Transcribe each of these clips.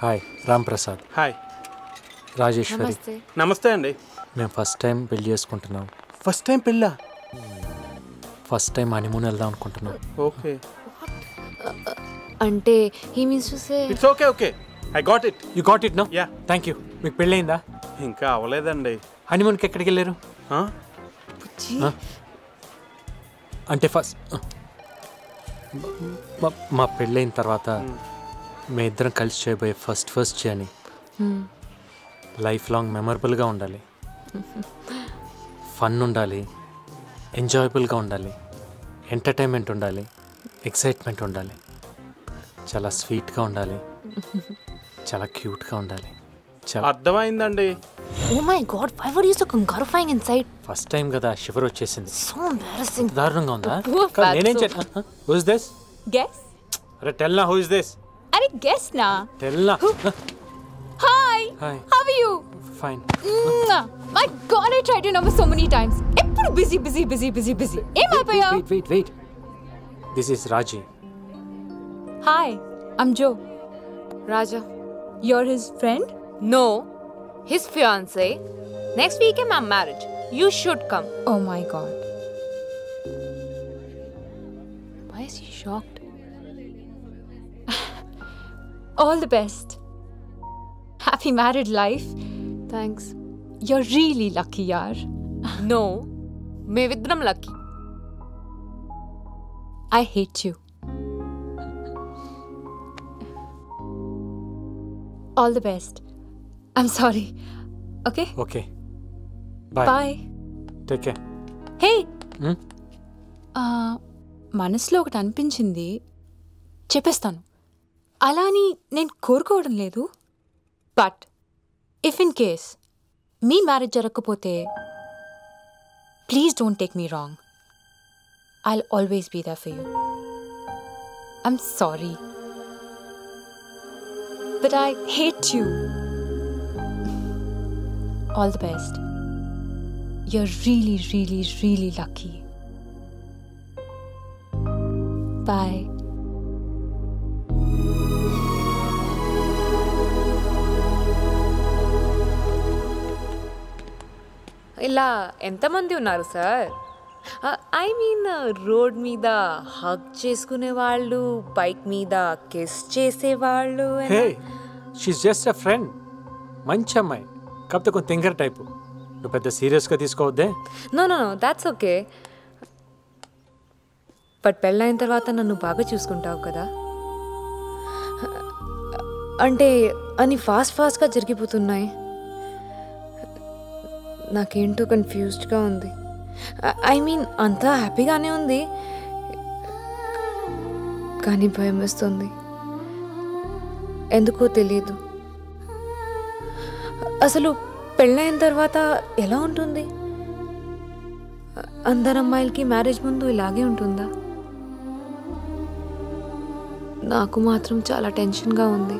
Hi Ram Prasad. Hi Rajeshwari. నమస్తే అండి. మేము ఫస్ట్ టైం పెళ్లి చేసుకుంటున్నాం. ఫస్ట్ టైం పెళ్ళా? ఫస్ట్ టైం హనీమూన్ వెళ్దాం అనుకుంటున్నాం. ఓకే. అంటే he means to say it's okay okay I got it. You got it no? Yeah. Thank you. మీకు పెళ్ళయిందా? ఇంకా అవ్వలేదండి. హనీమూన్కి ఎక్కడికి వెళ్ళారు? అంటే ఫస్ట్ మా పెళ్ళైన తర్వాత మీ ఇద్దరం కలిసి చేయబోయే ఫస్ట్ జర్నీ లైఫ్ లాంగ్ మెమరబుల్గా ఉండాలి, ఫన్ ఉండాలి, ఎంజాయబుల్గా ఉండాలి, ఎంటర్టైన్మెంట్ ఉండాలి, ఎక్సైట్మెంట్ ఉండాలి, చాలా స్వీట్గా ఉండాలి, చాలా క్యూట్గా ఉండాలి. చాలా అర్థమైందండి. Oh my god why were you so కంగారుఫైయింగ్ ఇన్సైడ్? ఫస్ట్ టైం కదా షివర్ వచ్చేసింది. So embarrassing. దారుణంగా ఉందా? Poor నేనేం fatso. Who is this? Guess? అరే టెల్ నా who is this? Arey guess na. Tell నా. Hi. Hi. How are you? Fine. My God, I tried your number so many times. Eppudu busy. Em aypoya? Wait. This is Raji. Hi, I'm Joe. Raja. You're his friend? No. His fiancé. Next weekend my marriage. You should come. Oh my God. Why is he shocked? All the best. Happy married life. Thanks. You're really lucky, yaar. No. మేమిద్దరం lucky. I hate you. All the best. I'm sorry. Okay? Okay. Bye. Bye. Take care. Hey. Hmm? మనసులో ఒకటి అనిపించింది, చెప్పేస్తాను. అలా అని నేను కోరుకోవడం లేదు. బట్ ఇఫ్ ఇన్ కేస్ మీ మ్యారేజ్ జరగకపోతే please don't take me wrong. I'll always be there for you. I'm sorry but I hate you. All the best. You're really lucky. Bye. ఇలా ఎంతమంది ఉన్నారు సార్? ఐ మీన్ రోడ్ మీద hug చేసుకునే వాళ్ళు, bike మీద kiss చేసేవాళ్ళు. Hey, she's just a friend. మంచి అమ్మాయి, కాకపోతే కొంచెం తింగర్ టైపు. నువ్వు పెద్ద సీరియస్గా తీసుకోవద్దే. No that's okay. బట్ పెళ్ళైన తర్వాత నన్ను బాగా చూసుకుంటావు కదా? అంటే అన్ని ఫాస్ట్గా జరిగిపోతున్నాయి. నాకేంటో కన్ఫ్యూజ్డ్గా ఉంది. ఐ మీన్ అంతా హ్యాపీగానే ఉంది, కానీ భయం వేస్తుంది. ఎందుకో తెలియదు. అసలు పెళ్ళైన తర్వాత ఎలా ఉంటుంది? అందరు అమ్మాయిలకి మ్యారేజ్ ముందు ఇలాగే ఉంటుందా? నాకు మాత్రం చాలా టెన్షన్గా ఉంది.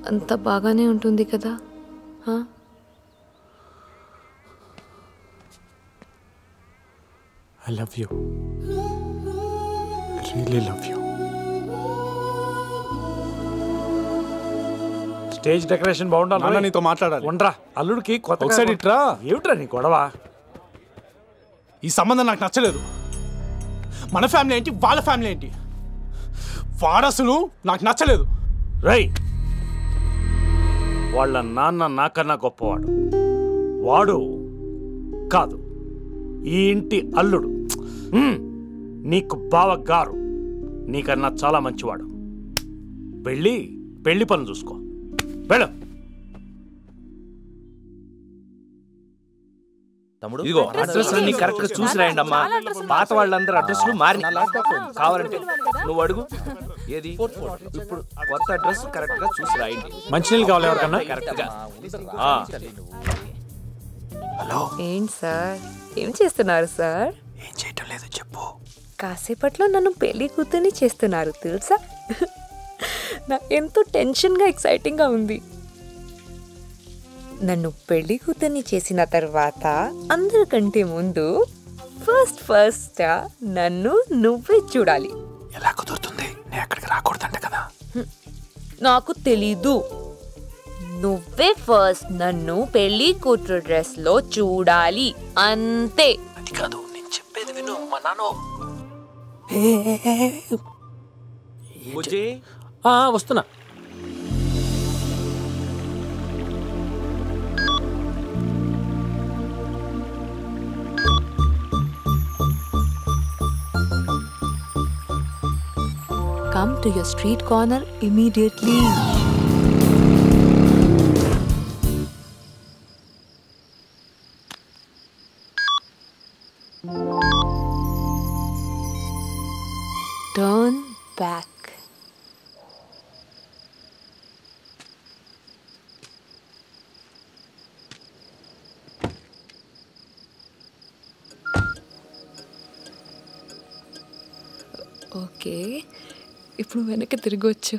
అంత బాగానే ఉంటుంది కదా? I love you. I really love you. Stage decoration బాగుండాలి. నీతో మాట్లాడాలి. ఉండరా అల్లుడికి కొత్త ఒకసారి ఇట్రా. ఏమిట్రా నీ గొడవ? ఈ సంబంధం నాకు నచ్చలేదు. మన ఫ్యామిలీ ఏంటి, వాళ్ళ ఫ్యామిలీ ఏంటి? వారసులు నాకు నచ్చలేదు. రై, వాళ్ళ నాన్న నాకన్నా గొప్పవాడు. వాడు కాదు, ఈ ఇంటి అల్లుడు. నీకు బావగారు నీకన్నా చాలా మంచివాడు. పెళ్ళి పనులు చూసుకో. వెళ్ళు. తమ్ముడు, ఇదిగో అడ్రస్ అన్ని కరెక్ట్ గా చూసి రాయండి అమ్మా. పాత వాళ్ళందరూ అడ్రస్లు మారి కావాలంటే నువ్వు అడుగు. ఏది ఇప్పుడు కొత్త అడ్రస్ కరెక్ట్ గా చూసి రాయండి. మంచినీళ్ళు కావాలి ఎవరికన్నా? కరెక్ట్ గా. హలో, ఏంటి సార్, ఏం చేస్తున్నారు సార్? ఏం చేయటం లేదు, చెప్పు. కాసేపట్లో నన్ను పెళ్లి కూతుర్ని చేస్తున్నారు తెలుసా? నాకు ఎంతో టెన్షన్గా ఎక్సైటింగ్గా ఉంది. నన్ను పెళ్లి కూతుర్ని చేసిన తర్వాత అందరికంటే ముందు ఫస్ట్ నన్ను నువ్వే చూడాలి. ఎలా కుదురుతుంది? నేను ఎక్కడికి రాకూడదంట కదా. నాకు తెలీదు. నువ్వే ఫస్ట్ నన్ను పెళ్లి కూతురు డ్రెస్ లో చూడాలి అంతే. అది కాదు, నేను చెప్పేది విను. మా నాన్న వస్తున్నా. Come to your street corner immediately. Turn back. Okay, ఇప్పుడు వెనక్కి తిరగొచ్చు.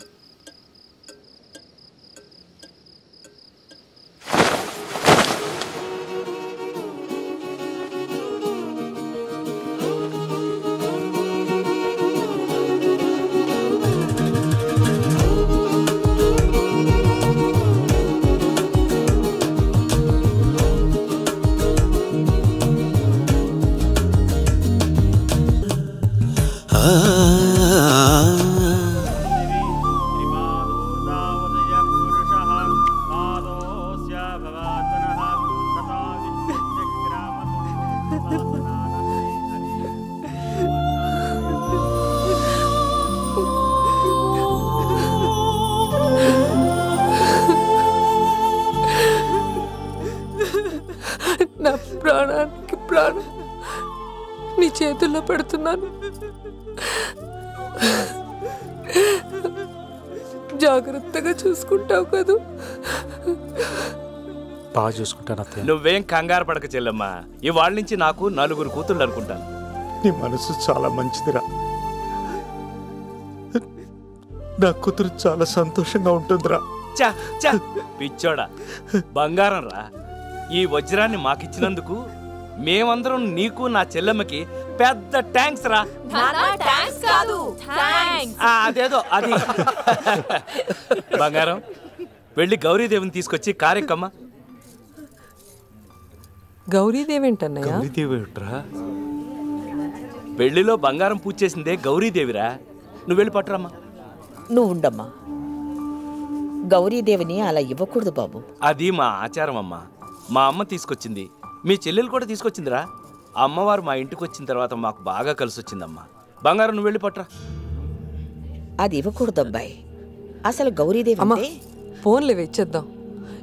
నా ప్రాణానికి ప్రాణం నీ చేతుల్లో పెడుతున్నాను. జాగ్రత్తగా చూసుకుంటావు కదూ? బాగా చూసుకుంటాను అత్తయ్య. నువ్వేం కంగారు పడక చెల్లెమ్మా. ఇవాళ నుంచి నాకు 4 కూతుళ్ళు అనుకుంటాను. నీ మనసు చాలా మంచిదిరా. నా కూతురు చాలా సంతోషంగా ఉంటుందిరా. చా చా పిచ్చోడా, బంగారం రా. ఈ వజ్రాన్ని మాకిచ్చినందుకు మేమందరం నీకు నా చెల్లెమ్మకి పెద్ద థ్యాంక్స్ రా. అదేదో అది. బంగారం, వెళ్ళి గౌరీదేవిని తీసుకొచ్చి కారెక్కమ్మా. గౌరీదేవి ఏంటన్నయ్య? పెళ్లిలో బంగారం పూజ చేసిందే గౌరీదేవిరా. నువ్వు వెళ్ళి పట్టురమ్మా. నువ్వు ఉండమ్మా. గౌరీదేవిని అలా ఇవ్వకూడదు బాబు. అది మా ఆచారం అమ్మా. మా అమ్మ తీసుకొచ్చింది, మీ చెల్లెలు కూడా తీసుకొచ్చిందిరా. అమ్మవారు మా ఇంటికి వచ్చిన తర్వాత మాకు బాగా కలిసి వచ్చిందమ్మా. బంగారం, నువ్వు వెళ్ళి పట్టురా. అది ఇవ్వకూడదు అబ్బాయి. అసలు గౌరీదేవి అమ్మా, ఫోన్లే ఇచ్చేద్దాం.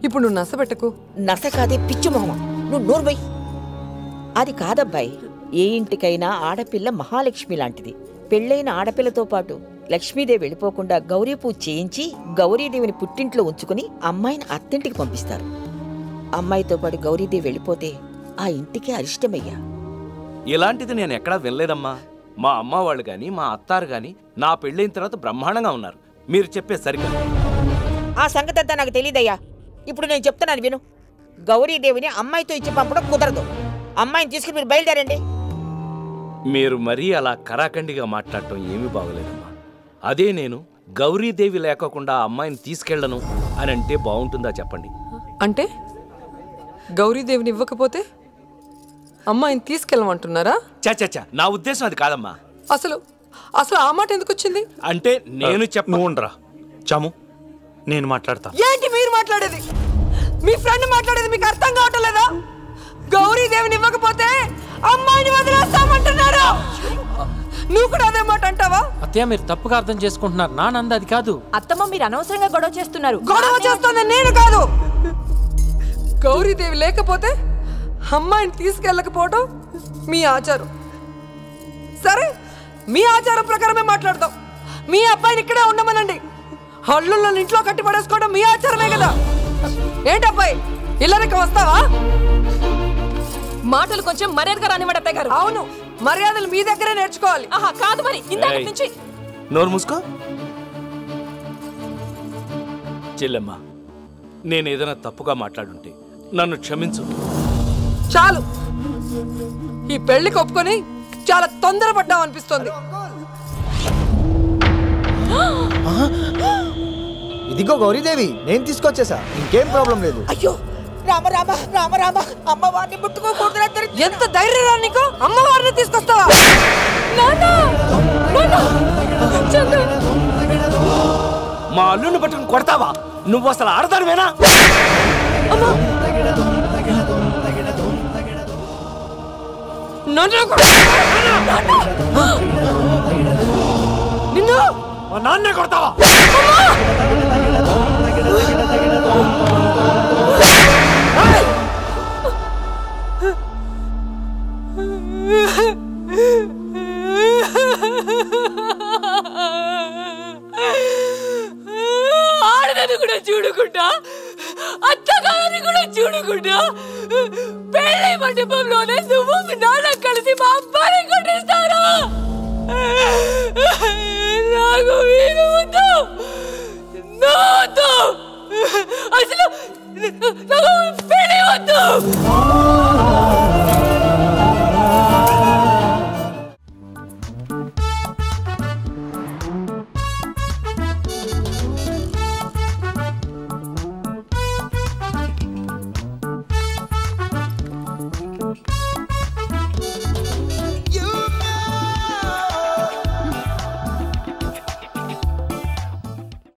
ఇప్పుడు నువ్వు నస పెట్టకు. నస కాదే పిచ్చు మొహమ, నువ్వు నోర్బై. అది కాదబ్బాయి. ఏ ఇంటికైనా ఆడపిల్ల మహాలక్ష్మి లాంటిది. పెళ్ళైన ఆడపిల్లతో పాటు లక్ష్మీదేవి వెళ్ళిపోకుండా గౌరీ పూజ చేయించి గౌరీదేవిని పుట్టింట్లో ఉంచుకుని అమ్మాయిని అత్తింటికి పంపిస్తారు. అమ్మాయితో పాటు గౌరీదేవి వెళ్ళిపోతే ఆ ఇంటికి అరిష్టమయ్యా. ఇలాంటిది నేను ఎక్కడా వినలేదమ్మా. మా అమ్మ వాళ్ళు గాని మా అత్తారు గాని నా పెళ్ళైన తర్వాత బ్రహ్మాండంగా ఉన్నారు. మీరు చెప్పే సరిగ్గా. ఆ సంగతి అంతా నాకు తెలియదయ్యా. ఇప్పుడు నేను చెప్తున్నాను విను. గౌరీదేవిని అమ్మాయితో ఇచ్చి పంపడం కుదరదు. అమ్మాయిని తీసుకుని మీరు బయలుదేరండి. మీరు మరీ అలా కరాఖండిగా మాట్లాడటం ఏమీ బాగోలేదమ్మా. అదే నేను గౌరీదేవి లేకోకుండా ఆ అమ్మాయిని తీసుకెళ్లను అని అంటే బాగుంటుందా చెప్పండి. అంటే గౌరీదేవిని ఇవ్వకపోతే అమ్మాయిని తీసుకెళ్ళమంటున్నారా? చచ్చా, నా ఉద్దేశం అది కాదమ్మా. అసలు అసలు ఆ మాట ఎందుకు వచ్చింది? అంటే నేను చెప్పనుండ్రా చాము, నేను మాట్లాడతా. ఏంటి మీరు మాట్లాడేది? మీ ఫ్రెండ్ మాట్లాడేది మీకు అర్థం కావటం లేదా? గౌరీదేవిని ఇవ్వకపోతే అమ్మాయిని వదిలేస్తామంటున్నారు. నువ్వు కూడా అదే మాట అంటావా? అత్తయ్య, మీరు తప్పుగా అర్థం చేసుకుంటున్నారు. నానంద అది కాదు. అత్తమ్మ, మీరు అనవసరంగా గొడవ చేస్తున్నారు. గొడవ చేస్తుంది నేను కాదు. గౌరీదేవి లేకపోతే అమ్మాయిని తీసుకెళ్ళకపోవడం మీ ఆచారం. సరే, మీ ఆచారం ప్రకారమే మాట్లాడతాం. మీ అబ్బాయిని ఇక్కడే ఉండమనండి. హల్లుల్లో ఇంట్లో కట్టి పడేసుకోవడం మీ ఆచారమే కదా. ఏంటబ్బాయి, ఇల్లరికి వస్తావా? మాటలు కొంచెం మర్యాదగా రానివ్వండి అత్తయ్య గారు. అవును, మర్యాదలు మీ దగ్గరే నేర్చుకోవాలి. ఆహా, కాదు మరి. ఇందాక నుంచి నోరు మూసుకో. చెల్లెమ్మ, నేను ఏదైనా తప్పుగా మాట్లాడుంటే నన్ను క్షమించు. చాలు, ఈ పెళ్లికి ఒప్పుకొని చాలా తొందరపడ్డాం అనిపిస్తుంది. ఇదిగో గౌరీదేవి, నేను తీసుకొచ్చేసా, ఇంకేం ప్రాబ్లం లేదు. అయ్యో రామ రామ రామ రామ, అమ్మవారిని ముట్టుకోకూడదు. ఎంత ధైర్యం నీకు? అమ్మవారిని తీసుకొస్తావా? మా అల్లుని పట్టుకుని కొడతావా? నువ్వు అసలు ఆడతానువేనా? నిన్ను మా నాన్నే కొడతావా? ఆడదని కూడా చూడకుండా, అత్తగారిని కూడా చూడకుండా పెళ్లి మండపంలోనే నువ్వు నాన్న కలిసి మా అబ్బాయిని కొట్టిస్తారా?